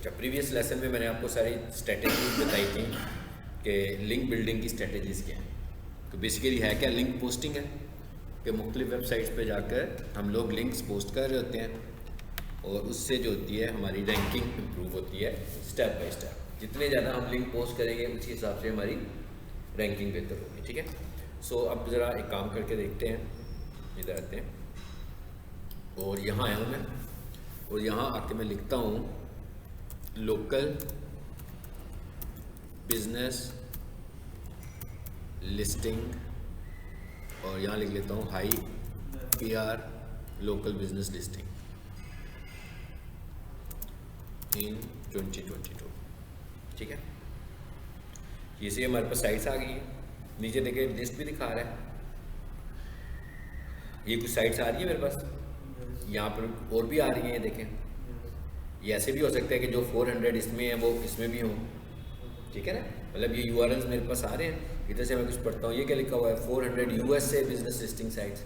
अच्छा, previous lesson में मैंने आपको सारी स्ट्रेटेजीज बताई थी कि लिंक बिल्डिंग की स्ट्रेटेजीज़ क्या हैं। तो बेसिकली है क्या, लिंक पोस्टिंग है कि मुख्तलिफ वेबसाइट्स पे जाकर हम लोग लिंक्स पोस्ट कर रहे होते हैं और उससे जो होती है हमारी रैंकिंग इम्प्रूव होती है स्टेप बाय स्टेप। जितने ज़्यादा हम लिंक पोस्ट करेंगे उसी हिसाब से हमारी रैंकिंग बेहतर होगी। ठीक है, सो अब ज़रा एक काम करके देखते हैं, इधर आते हैं और यहाँ आया हूँ मैं, और यहाँ आके मैं लिखता हूँ लोकल बिजनेस लिस्टिंग, और यहाँ लिख लेता हूँ high PR local business listing इन 2022। ठीक है, ये से हमारे पास साइट्स आ गई हैं। नीचे देखिए लिस्ट भी दिखा रहा है, ये कुछ साइट्स आ रही है मेरे पास, यहाँ पर और भी आ रही हैं, ये देखें। ये ऐसे भी हो सकता है कि जो 400 इसमें है वो इसमें भी हों। ठीक है ना, मतलब ये URLs मेरे पास आ रहे हैं। इधर से मैं कुछ पढ़ता हूँ, ये क्या लिखा हुआ है 400 USA बिजनेस लिस्टिंग साइट्स,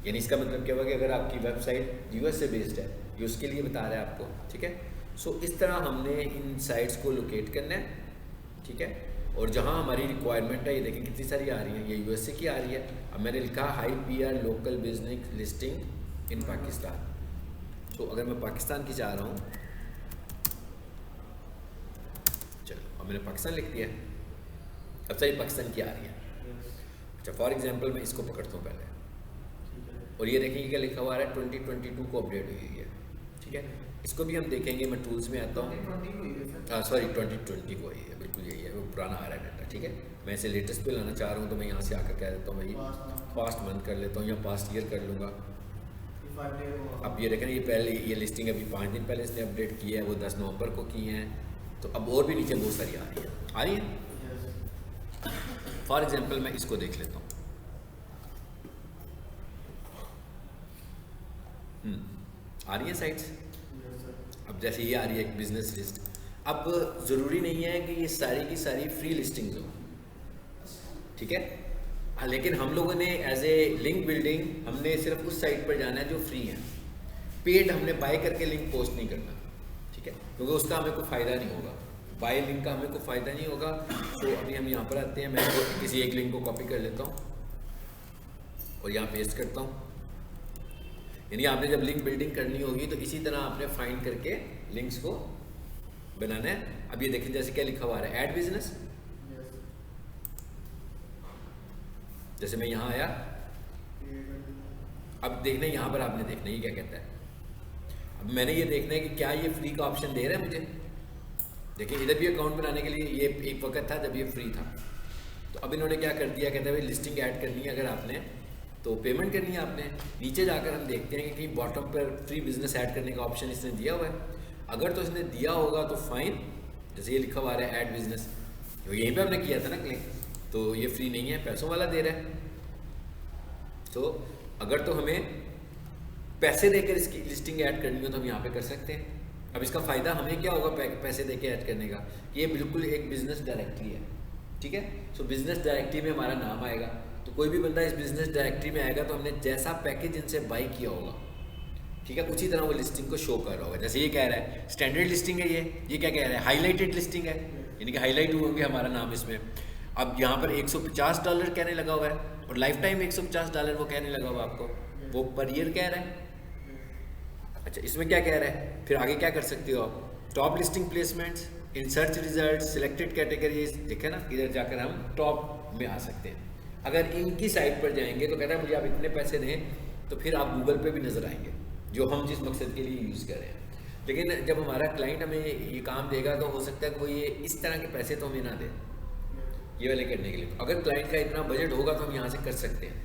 यानी इसका मतलब क्या हुआ कि अगर आपकी वेबसाइट US से बेस्ड है, ये उसके लिए बता रहा है आपको। ठीक है, सो इस तरह हमने इन साइट्स को लोकेट करना है। ठीक है, और जहाँ हमारी रिक्वायरमेंट है, ये देखें कितनी सारी आ रही हैं, ये USA की आ रही है। अब मैंने लिखा high PR local business listing इन पाकिस्तान। तो अगर मैं पाकिस्तान की चाह रहा हूँ, चलो अब मैंने पाकिस्तान लिख दिया। अब सारी पाकिस्तान की आ रही है। अच्छा, फॉर एग्जांपल मैं इसको पकड़ता हूँ पहले, और ये देखेंगे क्या लिखा हुआ है 2022 को अपडेट हुई है। ठीक है, इसको भी हम देखेंगे। मैं टूल्स में आता हूँ, हाँ सॉरी 2020 को ही है, बिल्कुल यही है, वो पुराना आ रहा है डाटा। ठीक है, मैं इसे लेटेस्ट पे लाना चाह रहा हूँ, तो मैं यहाँ से आकर कह देता हूँ भाई पास्ट मंथ कर लेता हूँ या पास्ट ईयर कर लूँगा। अब ये देखें, ये पहले ये लिस्टिंग अभी 5 दिन पहले इसने अपडेट की है, वो 10 नवंबर को की है। तो अब और भी नीचे बहुत सारी आ रही है। फॉर एग्जांपल मैं इसको देख लेता हूँ। आ रही है साइट्स। अब जैसे ये आ रही है एक बिजनेस लिस्ट। अब ज़रूरी नहीं है कि ये सारी की सारी फ्री लिस्टिंग्स हो। ठीक है, हाँ, लेकिन हम लोगों ने एज ए लिंक बिल्डिंग हमने सिर्फ उस साइट पर जाना है जो फ्री है। पेड हमने बाय करके लिंक पोस्ट नहीं करना। ठीक है, क्योंकि उसका हमें कोई फ़ायदा नहीं होगा, बाय लिंक का हमें कोई फ़ायदा नहीं होगा। तो अभी हम यहाँ पर आते हैं, मैं किसी एक लिंक को कॉपी कर लेता हूँ और यहाँ पेस्ट करता हूँ। यानी आपने जब लिंक बिल्डिंग करनी होगी तो इसी तरह आपने फाइंड करके लिंक्स को बनाना है। अब ये देखें जैसे क्या लिखा हुआ है, ऐड बिजनेस। जैसे मैं यहाँ आया, अब देखना है यहाँ पर, आपने देखना है ये क्या कहता है। अब मैंने ये देखना है कि क्या ये फ्री का ऑप्शन दे रहा है मुझे। देखिए इधर भी अकाउंट बनाने के लिए ये एक वक्त था जब ये फ्री था, तो अब इन्होंने क्या कर दिया, कहते हैं भाई लिस्टिंग ऐड करनी है अगर आपने तो पेमेंट करनी है आपने। नीचे जाकर हम देखते हैं कि कहीं बॉटम पर फ्री बिजनेस ऐड करने का ऑप्शन इसने दिया हुआ है। अगर तो इसने दिया होगा तो फाइन, जैसे ये लिखा हुआ है ऐड बिजनेस, तो यहीं पे हमने किया था ना क्लिक, तो ये फ्री नहीं है, पैसों वाला दे रहा है। तो अगर तो हमें पैसे देकर इसकी लिस्टिंग ऐड करनी हो तो हम यहाँ पे कर सकते हैं। अब इसका फ़ायदा हमें क्या होगा पैसे देके ऐड करने का, ये बिल्कुल एक बिजनेस डायरेक्टरी है। ठीक है, सो बिजनेस डायरेक्टरी में हमारा नाम आएगा, तो कोई भी बंदा इस बिजनेस डायरेक्टरी में आएगा तो हमने जैसा पैकेज इनसे बाई किया होगा, ठीक है, उसी तरह वो लिस्टिंग को शो कर रहा होगा। जैसे ये कह रहा है स्टैंडर्ड लिस्टिंग है, ये क्या कह रहा है, हाईलाइटेड लिस्टिंग है, यानी कि हाईलाइट होंगे हमारा नाम इसमें। अब यहाँ पर $150 कहने लगा हुआ है और लाइफ टाइम $150 वो कहने लगा हुआ आपको, वो पर ईयर कह रहा है। अच्छा, इसमें क्या कह रहा है, फिर आगे क्या कर सकते हो आप, top listing placements in search result selected categories, देखे ना, इधर जाकर हम टॉप में आ सकते हैं। अगर इनकी साइट पर जाएंगे तो कहता है मुझे आप इतने पैसे दें, तो फिर आप गूगल पे भी नज़र आएंगे, जो हम जिस मकसद के लिए यूज़ कर रहे हैं। लेकिन जब हमारा क्लाइंट हमें ये काम देगा तो हो सकता है कोई ये इस तरह के पैसे तो हमें ना दे ये वाले करने के लिए। अगर क्लाइंट का इतना बजट होगा तो हम यहाँ से कर सकते हैं,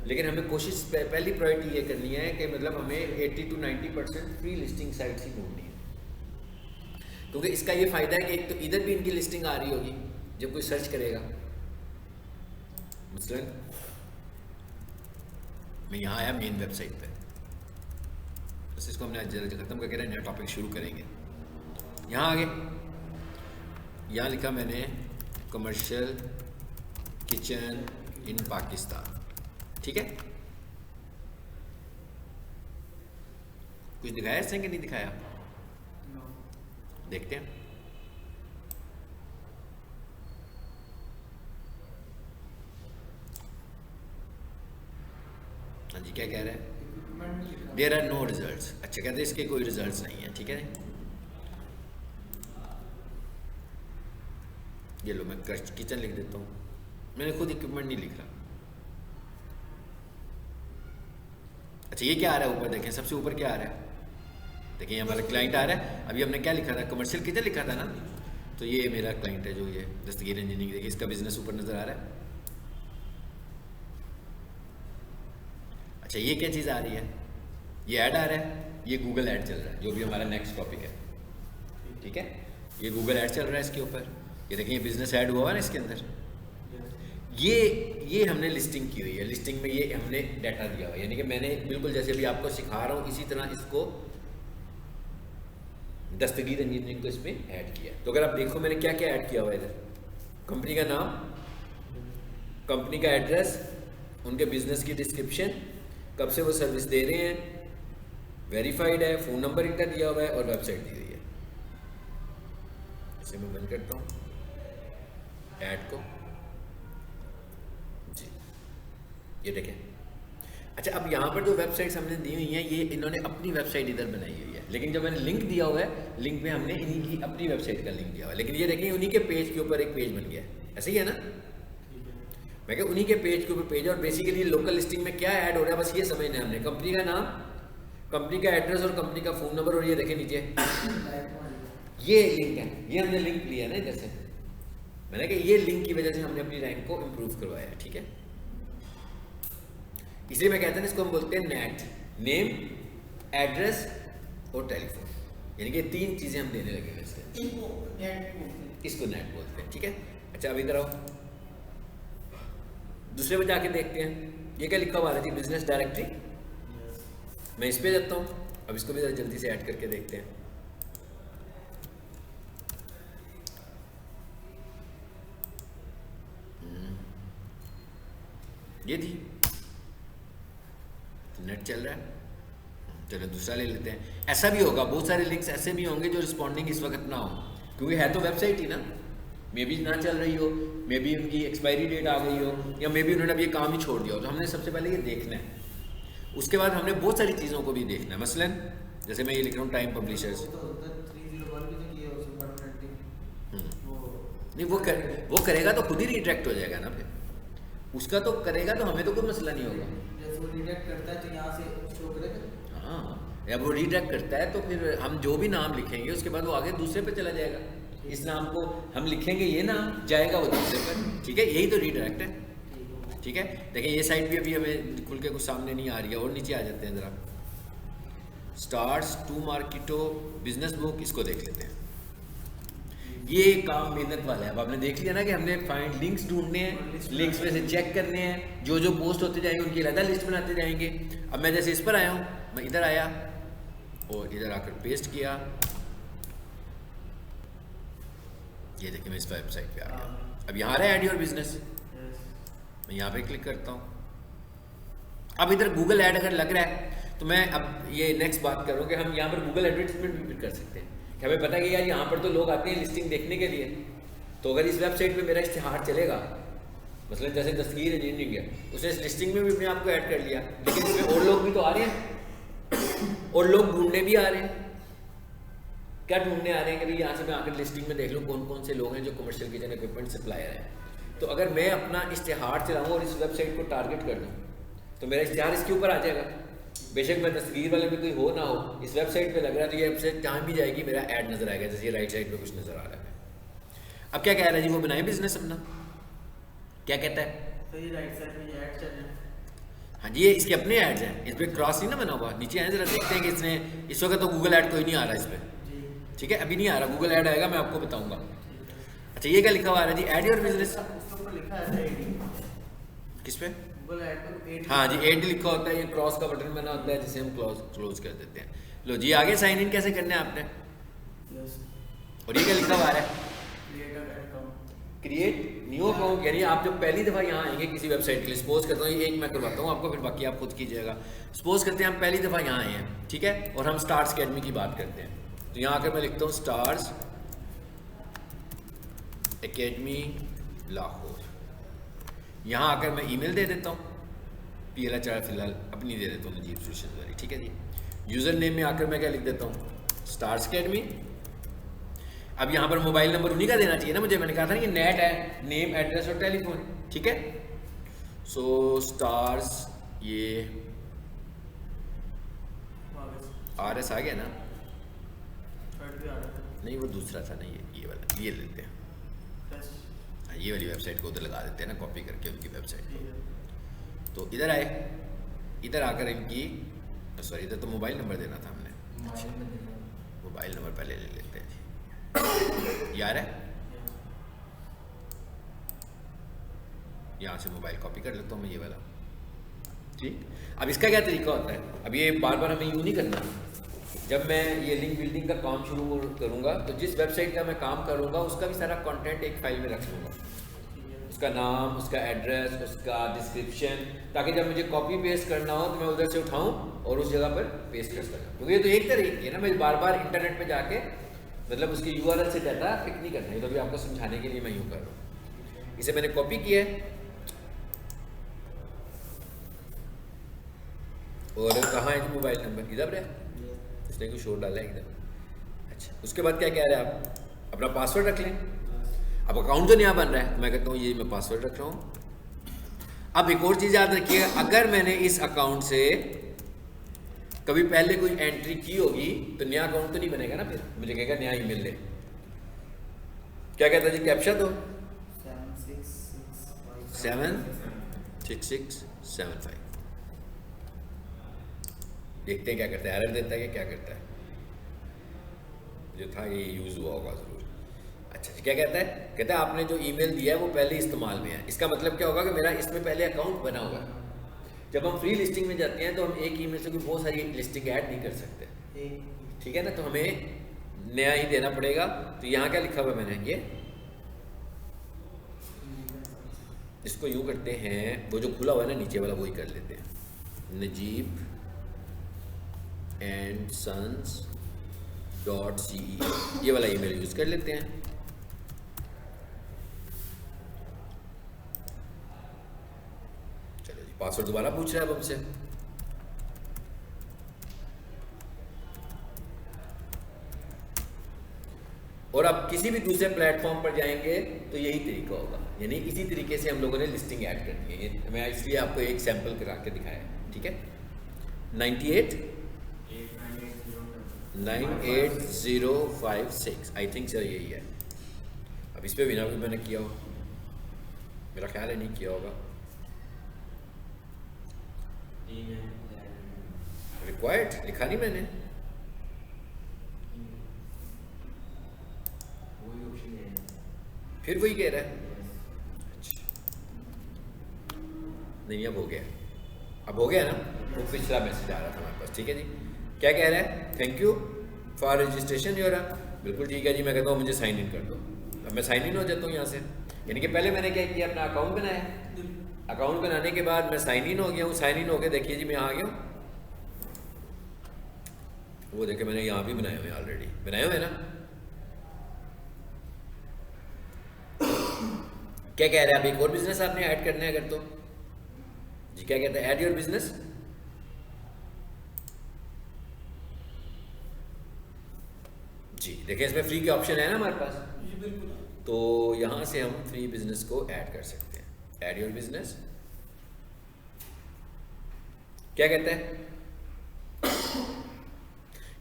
लेकिन हमें कोशिश पहली प्रायोरिटी ये करनी है कि मतलब हमें 80 to 90% फ्री लिस्टिंग साइट्स ही ढूंढनी है। क्योंकि इसका ये फ़ायदा है कि एक तो इधर भी इनकी लिस्टिंग आ रही होगी जब कोई सर्च करेगा। मसलन मैं यहाँ आया मेन वेबसाइट पे, बस इसको हमने जरा ख़त्म करके नया टॉपिक शुरू करेंगे। यहाँ आगे यहाँ लिखा मैंने कमर्शियल किचन इन पाकिस्तान, ठीक है, कुछ दिखाया इसने कि नहीं दिखाया? देखते हैं। हाँ जी, क्या कह रहे हैं? There are no results. अच्छा, कहते हैं इसके कोई रिजल्ट्स नहीं है। ठीक है, ये लो मैं किचन लिख देता हूँ, मैंने खुद इक्विपमेंट नहीं लिख रहा। अच्छा, ये क्या आ रहा है ऊपर? देखें सबसे ऊपर क्या आ रहा है? देखिए हमारा क्लाइंट आ रहा है। अभी हमने क्या लिखा था? कमर्शियल किचन लिखा था ना। तो ये मेरा क्लाइंट है जो ये दस्तगीर इंजीनियरिंग, देखिए इसका बिजनेस ऊपर नज़र आ रहा है। अच्छा, ये क्या चीज़ आ रही है? ये ऐड आ रहा है, ये गूगल ऐड चल रहा है, जो भी हमारा नेक्स्ट टॉपिक है। ठीक है, ये गूगल ऐड चल रहा है इसके ऊपर। ये देखिए बिजनेस ऐड हुआ है ना इसके अंदर। ये हमने लिस्टिंग की हुई है। लिस्टिंग में ये हमने डाटा दिया हुआ है, यानी कि मैंने बिल्कुल जैसे अभी आपको सिखा रहा हूँ इसी तरह इसको दस्तगीर इंजीनियरिंग को इसमें ऐड किया। तो अगर आप देखो मैंने क्या क्या ऐड किया हुआ है इधर, कंपनी का नाम, कंपनी का एड्रेस, उनके बिजनेस की डिस्क्रिप्शन, कब से वो सर्विस दे रहे हैं, वेरीफाइड है, फ़ोन नंबर इनका दिया हुआ है और वेबसाइट दी हुई है। इसे मैं बंद करता हूँ ऐड को जी, ये देखें। अच्छा, अब यहाँ पर जो वेबसाइट्स हमने दी हुई हैं ये इन्होंने अपनी वेबसाइट इधर बनाई हुई है, लेकिन जब मैंने लिंक दिया हुआ है, लिंक में हमने इन्हीं की अपनी वेबसाइट का लिंक दिया हुआ है। लेकिन ये देखें उन्हीं के पेज के ऊपर एक पेज बन गया है, ऐसे ही है ना। मैं क्या उन्हीं के पेज के ऊपर पेज, और बेसिकली लोकल लिस्टिंग में क्या ऐड हो रहा है बस ये समझना है हमने। कंपनी का नाम, कंपनी का एड्रेस और कंपनी का फ़ोन नंबर, और ये देखें नीचे ये लिंक है, ये हमने लिंक लिया ना इधर से। मैंने कहा ये लिंक की वजह से हमने अपनी रैंक को इम्प्रूव करवाया है। ठीक है, इसलिए मैं कहता हूँ इसको हम बोलते हैं नेट, नेम, एड्रेस और टेलीफोन, यानी कि तीन चीज़ें हम देने लगे हैं इसको नेट बोलते हैं। ठीक है, अच्छा अब इधर आओ, दूसरे पे जाके देखते हैं ये क्या लिखा हुआ है जी, बिजनेस डायरेक्टरी। मैं इस पे जाता हूँ, अब इसको भी जरा जल्दी से ऐड करके देखते हैं। ये थी, नेट चल रहा है, चलो दूसरा ले लेते हैं। ऐसा भी होगा, बहुत सारे लिंक्स ऐसे भी होंगे जो रिस्पॉन्डिंग इस वक्त ना हो, क्योंकि है तो वेबसाइट ही ना, मे बी ना चल रही हो, मे बी उनकी एक्सपायरी डेट आ गई हो, या मे बी उन्होंने अब ये काम ही छोड़ दिया हो। तो हमने सबसे पहले ये देखना है, उसके बाद हमने बहुत सारी चीज़ों को भी देखना है। मसलन जैसे मैं ये लिख रहा हूँ टाइम पब्लिशर्स, नहीं वो करेगा तो खुद ही रिट्रैक्ट हो जाएगा ना, फिर उसका तो करेगा तो हमें तो कोई मसला नहीं होगा। जैसे वो रिट्रैक्ट करता है तो यहाँ से शो करेगा। हाँ, या वो रिट्रैक्ट करता है तो फिर हम जो भी नाम लिखेंगे उसके बाद वो आगे दूसरे पे चला जाएगा। इस नाम को हम लिखेंगे, ये नाम जाएगा वो दूसरे पर। ठीक है, यही तो रिडायरेक्ट है। ठीक है, देखिए ये साइड भी अभी हमें खुल के कुछ सामने नहीं आ रही है, और नीचे आ जाते हैं ज़रा, स्टार्स टू मार्केटो बिजनेस बुक, इसको देख लेते हैं। ये काम मेहनत वाला है। अब आपने देख लिया ना कि हमने फाइंड लिंक्स ढूंढने हैं, लिंक्स में से चेक करने हैं, जो जो पोस्ट होते जाएंगे उनकी अलग लिस्ट बनाते जाएंगे। अब मैं जैसे इस पर आया हूँ, मैं इधर आया और इधर आकर पेस्ट किया, ये देखिए मैं इस वेबसाइट पे आ गया। अब यहाँ रहा ऐड योर बिजनेस, मैं यहाँ पे क्लिक करता हूँ। अब इधर गूगल ऐड अगर लग रहा है तो मैं अब ये नेक्स्ट बात करूँ कि हम यहाँ पर गूगल एडवर्टाइजमेंट भी कर सकते हैं। कि हमें पता है कि यार यहाँ पर तो लोग आते हैं लिस्टिंग देखने के लिए, तो अगर इस वेबसाइट पे मेरा इश्तिहार चलेगा, मतलब जैसे दस्तगीर इंजीनियरिंग है, उसने इस लिस्टिंग में भी अपने आप को ऐड कर लिया, लेकिन इसमें और लोग भी तो आ रहे हैं और लोग ढूंढने भी आ रहे हैं। क्या ढूंढने आ रहे हैं कि भाई यहाँ से मैं आकर लिस्टिंग में देख लूँ कौन कौन से लोग हैं जो कमर्शियल किचन इक्विपमेंट सप्लायर हैं। तो अगर मैं अपना इश्तिहार चलाऊँ और इस वेबसाइट को टारगेट कर दूँ तो मेरा इश्तिहार इसके ऊपर आ जाएगा। बेशक मैं दस्तगीर वाले में कोई हो ना हो, इस वेबसाइट पे लग रहा है तो ये वेबसाइट जहाँ भी जाएगी मेरा ऐड नज़र आएगा, जैसे ये राइट साइड पे कुछ नज़र आ रहा है। अब क्या कह रहा है जी, वो बनाए बिजनेस अपना, क्या कहता है? तो ये राइट साइड में ऐड चल रहे हैं। हाँ जी, ये इसके अपने ऐड्स हैं, इस पर क्रॉस नहीं ना बना हुआ। नीचे आए जरा देखते हैं कि इसने इस वक्त तो गूगल ऐड कोई नहीं आ रहा इस पर। ठीक है, अभी नहीं आ रहा, गूगल ऐड आएगा मैं आपको बताऊँगा। अच्छा, ये क्या लिखा हुआ है जी, ऐड योर बिजनेस, किस पे? हाँ जी, एड लिखा होता है, ये क्रॉस का बटन बना होता है जिसे हम क्लोज कर देते हैं। लो जी, आगे साइन इन कैसे करना है आपने? और ये क्या लिखा हुआ है? क्रिएट न्यू अकाउंट, यानी आप जब पहली दफ़ा यहाँ आएंगे किसी वेबसाइट के लिए, सपोज करता हूँ एक मैं करवाता हूँ आपको, फिर बाकी आप खुद कीजिएगा। सपोज करते हैं हम पहली दफ़ा यहाँ आए हैं, ठीक है, और हम स्टार्स अकेडमी की बात करते हैं। तो यहाँ आकर मैं लिखता हूँ स्टार्स एकेडमी लाहौर। यहाँ आकर मैं ईमेल दे देता हूँ, PLHR फिलहाल अपनी दे देता हूँ नजीब सोल्यूशंस वाली, ठीक है जी। यूज़र नेम में आकर मैं क्या लिख देता हूँ, स्टार्स अकेडमी। अब यहाँ पर मोबाइल नंबर उन्हीं का देना चाहिए ना मुझे, मैंने कहा था ना कि नेट है, नेम एड्रेस और टेलीफोन, ठीक है। सो स्टार्स ये RS आ गया ना, नहीं वो दूसरा था ना, ये वाला, ये लेते हैं, ये वाली वेबसाइट को उधर लगा देते हैं ना, कॉपी करके उनकी वेबसाइट को। तो इधर आए, इधर आकर इनकी, सॉरी इधर तो मोबाइल नंबर देना था हमने, मोबाइल नंबर पहले ले लेते हैं जी, यार है, यहाँ से मोबाइल कॉपी कर लेता हूँ मैं ये वाला, ठीक। अब इसका क्या तरीका होता है, अब ये बार बार हमें यूँ नहीं करना। जब मैं ये लिंक बिल्डिंग का काम शुरू करूँगा तो जिस वेबसाइट का मैं काम करूँगा उसका भी सारा कंटेंट एक फाइल में रख लूँगा, उसका नाम, उसका एड्रेस, उसका डिस्क्रिप्शन, ताकि जब मुझे कॉपी पेस्ट करना हो तो मैं उधर से उठाऊँ और उस जगह पर पेस्ट कर सकूँ। क्योंकि ये तो एक तरीके है ना, मैं बार बार इंटरनेट पे जाके मतलब उसकी URL से डाटा पिक नहीं करना है, तो भी आपको समझाने के लिए मैं यूँ कर रहा हूँ। इसे मैंने कॉपी किया है और कहाँ है मोबाइल नंबर, इधर है, इसने कुछ शोर डाला है इधर। अच्छा, उसके बाद क्या कह रहे हैं आप, अपना पासवर्ड रख लें। अब अकाउंट तो नया बन रहा है, मैं कहता हूँ ये मैं पासवर्ड रख रहा हूँ। अब एक और चीज़ याद रखिएगा, अगर मैंने इस अकाउंट से कभी पहले कोई एंट्री की होगी तो नया अकाउंट तो नहीं बनेगा ना, फिर मुझे कहेगा नया ईमेल ले। क्या कहता है जी, कैप्चा दो 76675। देखते हैं क्या करता है, एरर देता है कि क्या करता है, जो था ये यूज़ हुआ होगा ज़रूर। अच्छा जी, क्या कहता है, कहता है आपने जो ईमेल दिया है वो पहले इस्तेमाल में है। इसका मतलब क्या होगा कि मेरा इसमें पहले अकाउंट बना हुआ है। जब हम फ्री लिस्टिंग में जाते हैं तो हम एक ईमेल से कोई बहुत सारी लिस्टिंग ऐड नहीं कर सकते, ठीक है ना, तो हमें नया ही देना पड़ेगा। तो यहाँ क्या लिखा हुआ है मैंने, ये इसको यूँ करते हैं, वो जो खुला हुआ है ना नीचे वाला वही कर लेते हैं, नजीब एंड सन्स .ce, ये वाला ईमेल यूज़ कर लेते हैं। चलो जी, पासवर्ड दोबारा पूछ रहा है अब हमसे। और अब किसी भी दूसरे प्लेटफॉर्म पर जाएंगे तो यही तरीका होगा, यानी इसी तरीके से हम लोगों ने लिस्टिंग ऐड करनी है। ये मैं इसलिए आपको एक सैंपल करा के दिखाया, ठीक है। 98056 आई थिंक सर यही है। अब इस पर बिना भी मैंने किया हो, मेरा ख्याल है नहीं किया होगा। रिक्वायर्ड लिखा नहीं मैंने, फिर वही कह रहा है। अच्छा नहीं, अब हो गया, अब हो गया ना, वो पिछला मैसेज आ रहा था हमारे पास, ठीक है जी। क्या कह रहा है, thank you for registration your, बिल्कुल ठीक है जी। मैं कहता हूँ मुझे साइन इन कर दो। अब मैं साइन इन हो जाता हूँ यहाँ से, यानी कि पहले मैंने क्या किया, अपना अकाउंट बनाया, अकाउंट बनाने के बाद मैं साइन इन हो गया हूँ। साइन इन होकर देखिए जी मैं आ गया हूँ, वो देखिए मैंने यहाँ भी बनाए हुए ऑलरेडी, बनाए हुए ना। क्या कह रहे हैं, आप एक और बिजनेस आपने ऐड करना है अगर तो जी, क्या कहते हैं, ऐड योर बिजनेस। जी देखिए इसमें फ्री के ऑप्शन है ना हमारे पास, तो यहाँ से हम फ्री बिजनेस को ऐड कर सकते हैं। Add your business. क्या कहते हैं,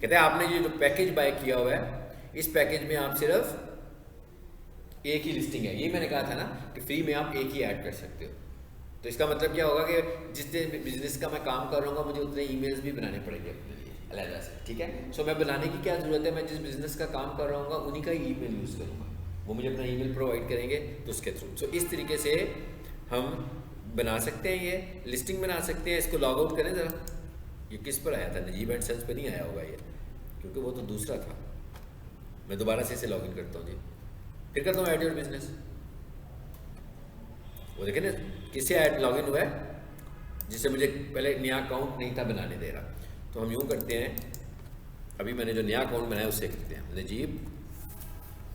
कहते हैं आपने ये जो पैकेज बाय किया हुआ है, इस पैकेज में आप सिर्फ एक ही लिस्टिंग है। ये मैंने कहा था ना कि फ्री में आप एक ही ऐड कर सकते हो। तो इसका मतलब क्या होगा कि जिस बिजनेस का मैं काम कर रहा हूँ मुझे उतने ईमेल्स भी बनाने पड़ेंगे अपने लिए अलग से, ठीक है। सो मैं बनाने की क्या ज़रूरत है, मैं जिस बिजनेस का काम कर रहा हूँ उन्हीं का ही ईमेल यूज़ करूँगा, वो मुझे अपना ईमेल प्रोवाइड करेंगे तो उसके थ्रू। सो इस तरीके से हम बना सकते हैं, ये लिस्टिंग बना सकते हैं। इसको लॉग आउट करें ज़रा, ये किस पर आया था, नजीब एंड सन्स पर नहीं आया होगा ये, क्योंकि वो तो दूसरा था। मैं दोबारा से इसे लॉग इन करता हूँ जी, फिर करता हूँ ऐड योर बिजनेस। वो देखें ना किससे ऐड लॉग इन हुआ है, जिससे मुझे पहले नया अकाउंट नहीं था बनाने दे रहा। तो हम यूँ करते हैं, अभी मैंने जो नया अकाउंट बनाया उससे करते हैं, Najeeb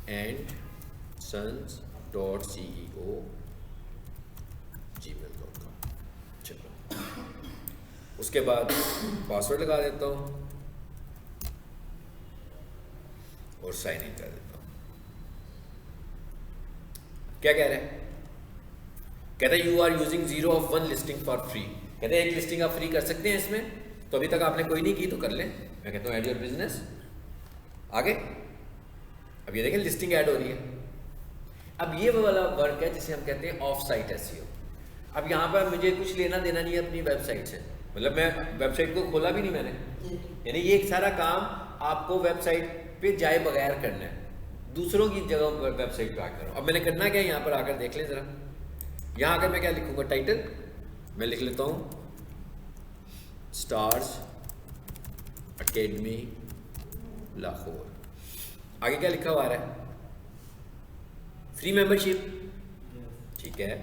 and sons dot CEO gmail.com। चलो, उसके बाद पासवर्ड लगा देता हूँ और साइन इन कर देता हूँ। क्या कह रहे हैं? कहते हैं you are using 0 of 1 listing for free. कहते हैं एक लिस्टिंग आप फ्री कर सकते हैं इसमें, तो अभी तक आपने कोई नहीं की तो कर लें। मैं कहता हूँ ऐड योर बिजनेस। आगे अब ये देखें लिस्टिंग ऐड हो रही है। अब ये वो वाला वर्क है जिसे हम कहते हैं ऑफ साइट SEO। अब यहाँ पर मुझे कुछ लेना देना नहीं है अपनी वेबसाइट से, मतलब मैं वेबसाइट को खोला भी नहीं मैंने, यानी ये एक सारा काम आपको वेबसाइट पे जाए बगैर करना है, दूसरों की जगह पर वेबसाइट पे आकर। अब मैंने करना क्या है, यहाँ पर आकर देख लें ज़रा। यहाँ आकर मैं क्या लिखूँगा, टाइटल मैं लिख लेता हूँ स्टार्स अकेडमी लाहौर। आगे क्या लिखा हुआ आ रहा है, फ्री मेंबरशिप, ठीक है।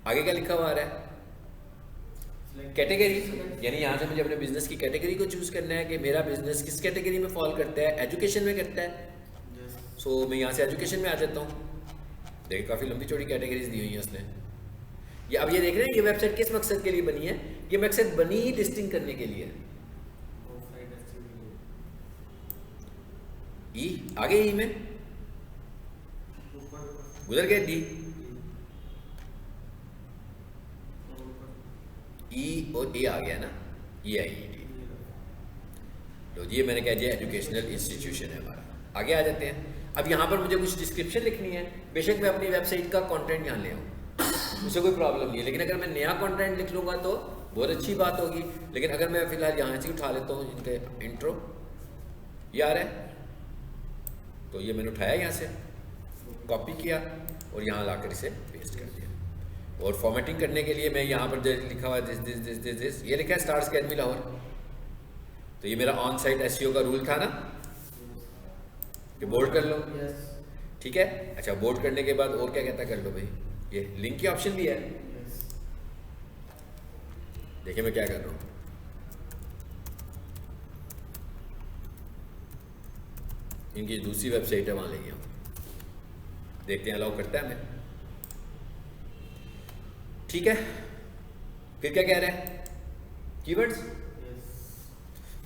आगे क्या लिखा हुआ आ रहा है, कैटेगरी, यानी यहाँ से मुझे अपने बिजनेस की कैटेगरी को चूज करना है कि मेरा बिजनेस किस कैटेगरी में फॉल करता है, एजुकेशन में करता है। सो मैं यहाँ से एजुकेशन में आ जाता हूँ। देखिए काफ़ी लंबी चौड़ी कैटेगरीज दी हुई हैं उसने। ये अब ये देख रहे हैं ये वेबसाइट किस मकसद के लिए बनी है, ये मकसद बनी ही लिस्टिंग करने के लिए। ई आगे ई में गुजर गए, डी ई और ए आ गया ना, ये आई डी। लो जी, ये मैंने कह दिया एजुकेशनल इंस्टीट्यूशन है हमारा। आगे आ जाते हैं। अब यहाँ पर मुझे कुछ डिस्क्रिप्शन लिखनी है। बेशक मैं अपनी वेबसाइट का कंटेंट यहाँ ले आऊँ, उससे कोई प्रॉब्लम नहीं है, लेकिन अगर मैं नया कंटेंट लिख लूँगा तो बहुत अच्छी बात होगी। लेकिन अगर मैं फिलहाल यहाँ से उठा लेता हूँ इनके इंट्रो, ये आ रहा है, तो ये मैंने उठाया यहाँ से, कॉपी किया और यहाँ लाकर इसे पेस्ट कर दिया। और फॉर्मेटिंग करने के लिए मैं यहाँ पर लिखा हुआ this this this this this, ये लिखा है स्टार्स अकेडमी लाहौर। तो ये मेरा ऑन साइट SEO का रूल था ना, कि बोल्ड कर लो, ठीक है। अच्छा, बोल्ड करने के बाद और क्या कहता कर लो भाई, ये लिंक की ऑप्शन भी है। देखिए मैं क्या कर रहा हूँ, इनकी दूसरी वेबसाइट है वहाँ ले गया, देखते हैं अलाउ करता है हमें, ठीक है। फिर क्या कह रहे हैं, कीवर्ड्स।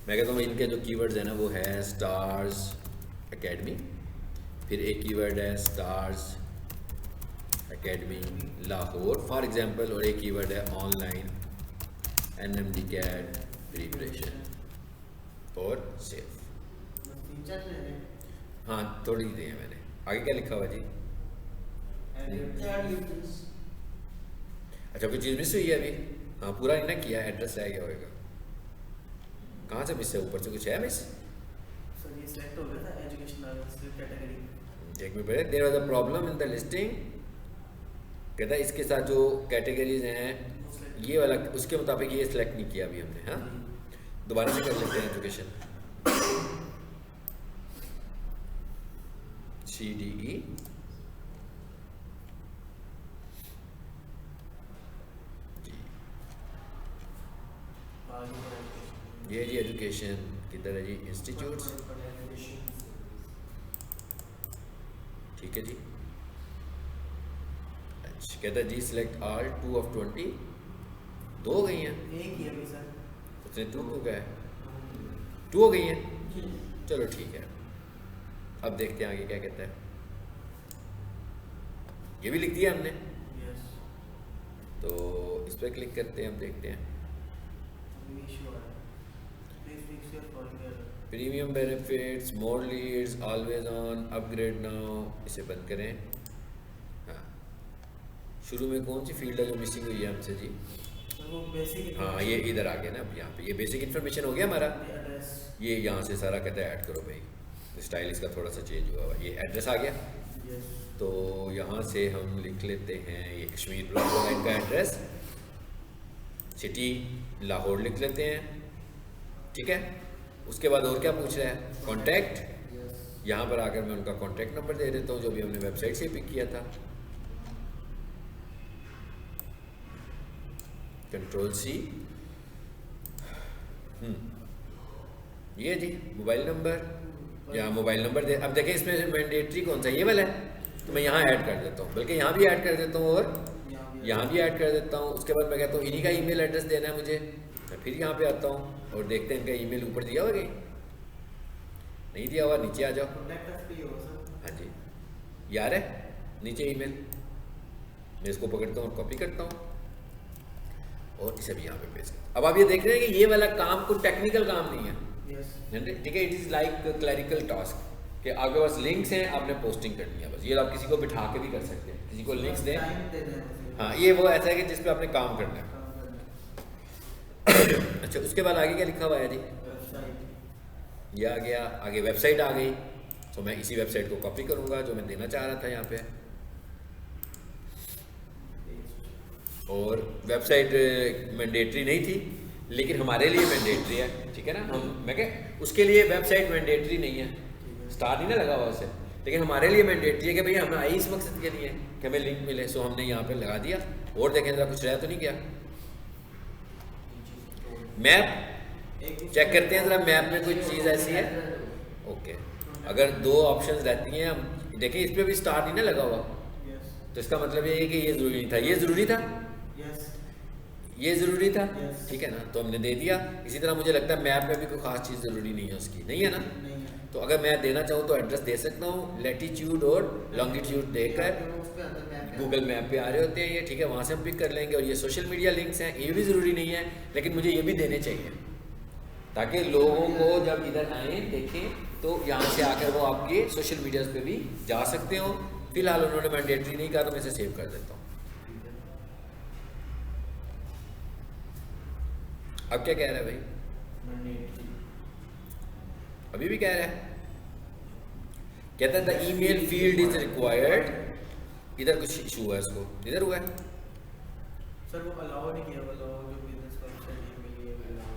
मैं कहता हूँ इनके जो कीवर्ड्स है ना वो है स्टार्स एकेडमी, फिर एक कीवर्ड है stars academy Lahore for example, और एक कीवर्ड है ऑनलाइन NMD CAT प्रिपरेशन और सेफ। हाँ थोड़ी दी है मैंने। आगे क्या लिखा हुआ जी, अच्छा कोई चीज़ मिस हुई है अभी, हाँ पूरा नहीं ना किया, एड्रेस रह गया होगा। कहाँ से मिस है, ऊपर से कुछ है मिस? सर ये सेलेक्ट हो गया था एजुकेशनल कैटेगरी। एक मिनट पहले, there was a problem in the listing. कहता है इसके साथ जो कैटेगरीज हैं ये वाला, उसके मुताबिक ये सिलेक्ट नहीं किया अभी हमने। हाँ दोबारा से कर लेते हैं एजुकेशन, CDE ये जी एजुकेशन किधर है जी, इंस्टीट्यूट्स, ठीक है जी। अच्छा कहता है जी सिलेक्ट ऑल 2 of 20, 2 हो गई हैं, एक ही अभी सर, उसने 2 क्यों कहा है, 2 हो गई हैं, चलो ठीक है। अब देखते हैं आगे क्या कहता है, ये भी लिख दिया हमने, तो इस पर क्लिक करते हैं, अब देखते हैं premium benefits, more Leeds, always on, upgrade now, इसे बंद करें। हाँ शुरू में कौन सी फील्ड है जो मिसिंग हुई है हमसे जी, वो बेसिक, हाँ ये इधर आ गया ना, अब यहाँ पे ये बेसिक इन्फॉर्मेशन हो गया हमारा। एड्रेस, ये यहाँ से सारा कहता है ऐड करो भाई, स्टाइल इसका थोड़ा सा चेंज हुआ हुआ, ये एड्रेस आ गया। तो यहाँ से हम लिख लेते हैं ये कश्मीर ब्लॉक होगा इनका एड्रेस, सिटी लाहौर लिख लेते हैं, ठीक है। उसके बाद और क्या पूछ रहा है, कॉन्टैक्ट, यहाँ पर आकर मैं उनका कॉन्टैक्ट नंबर दे देता हूँ जो भी हमने वेबसाइट से पिक किया था, Ctrl+C, ये जी मोबाइल नंबर, या मोबाइल नंबर दे। अब देखें इसमें मैंडेटरी कौन सा, ये वाला है, तो मैं यहाँ ऐड कर देता हूँ, बल्कि यहाँ भी ऐड कर देता हूँ और यहाँ भी ऐड कर देता हूँ। उसके बाद मैं कहता हूँ इन्हीं का ईमेल एड्रेस देना है मुझे, मैं फिर यहाँ पे आता हूँ और देखते हैं इनका ईमेल ऊपर दिया हुआ कहीं, नहीं दिया हुआ, नीचे आ जाओ। हाँ जी, यार है नीचे ईमेल, मैं इसको पकड़ता हूँ और कॉपी करता हूँ और इसे भी यहाँ पे पेस्ट करता हूँ। अब आप ये देख रहे हैं कि ये वाला काम कोई टेक्निकल काम नहीं है, ठीक है, it is like clerical task कि आपके पास लिंक्स हैं, आपने पोस्टिंग करनी है बस। ये आप किसी को बिठा के भी कर सकते हैं, किसी को लिंक्स दें। हाँ, ये वो ऐसा है कि जिस पे आपने काम करना है। अच्छा, उसके बाद आगे क्या लिखा हुआ है जी, ये आ गया, आगे वेबसाइट आ गई। तो मैं इसी वेबसाइट को कॉपी करूँगा जो मैं देना चाह रहा था यहाँ पे, और वेबसाइट मैंडेटरी नहीं थी लेकिन हमारे लिए मैंडेटरी है, ठीक है ना। मैं कह उसके लिए वेबसाइट मैंडेटरी नहीं है, स्टार नहीं ना लगा हुआ उसे, लेकिन हमारे लिए मैंडेटरी है कि भैया हमें आई इस मकसद के लिए कि हमें लिंक मिले। सो हमने यहाँ पे लगा दिया। और देखें जरा कुछ रह तो नहीं गया। मैप चेक करते हैं ज़रा, मैप में कोई चीज़ ऐसी है। ओके, अगर दो ऑप्शंस रहती हैं, देखिए इस पर भी स्टार नहीं ना लगा हुआ, तो इसका मतलब ये है कि ये ज़रूरी नहीं था, ये ज़रूरी था, ये ज़रूरी था, ठीक है ना, तो हमने दे दिया। इसी तरह मुझे लगता है मैप में भी कोई ख़ास चीज़ ज़रूरी नहीं है उसकी, नहीं है ना। तो अगर मैं देना चाहूँ तो एड्रेस दे सकता हूँ, लैटिट्यूड और लॉन्गिट्यूड देकर गूगल मैप पे आ रहे होते हैं ये, ठीक है, वहाँ से हम पिक कर लेंगे। और ये सोशल मीडिया लिंक्स हैं, ये भी ज़रूरी नहीं है, लेकिन मुझे ये भी देने चाहिए ताकि लोगों को जब इधर आए देखें तो यहाँ से आकर वो आपके सोशल मीडिया पे भी जा सकते हो। फिलहाल उन्होंने मैंडेटरी नहीं कहा तो मैं इसे सेव कर देता हूँ। अब क्या कह रहा है भाई, अभी भी कह रहा है, कहता है the email field is required. इधर कुछ इशू हुआ है, इसको इधर हुआ है सर, वो अलाउ नहीं किया, अलाउ जो बिजनेस वेबसाइट ईमेल अलाउ।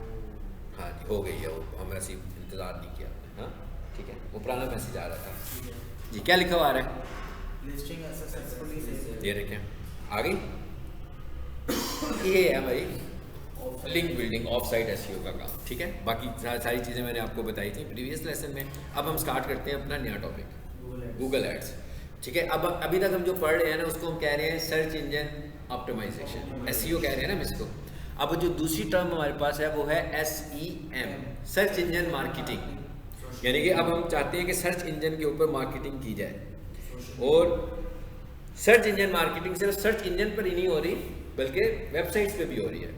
हाँ जी, हो गई है वो, हमें ऐसी इंतज़ार नहीं किया। हाँ ठीक है, वो पुराना मैसेज आ रहा था जी। क्या लिखा हुआ आ रहा है, लिस्टिंग सक्सेसफुली सेव्ड। ये देखें आ गई। ये है हमारी link building of site SEO का काम, ठीक है। बाकी सारी चीज़ें मैंने आपको बताई थी प्रीवियस लेसन में। अब हम स्टार्ट करते हैं अपना नया टॉपिक, गूगल एड्स, ठीक है। अब अभी तक हम जो पढ़ रहे हैं ना उसको हम कह रहे हैं सर्च इंजन ऑप्टिमाइजेशन, एसईओ कह रहे हैं ना हम इसको। अब जो दूसरी टर्म हमारे पास है वो है SEM, सर्च इंजन मार्केटिंग। यानी कि अब हम चाहते हैं कि सर्च इंजन के ऊपर मार्केटिंग की जाए। और सर्च इंजन मार्केटिंग सिर्फ सर्च इंजन पर ही नहीं हो रही बल्कि वेबसाइट्स पे भी हो रही है,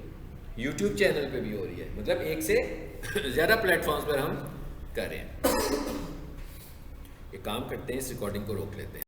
यूट्यूब चैनल पे भी हो रही है, मतलब एक से ज़्यादा प्लेटफॉर्म्स पर हम कर रहे हैं। ये काम करते हैं, इस रिकॉर्डिंग को रोक लेते हैं।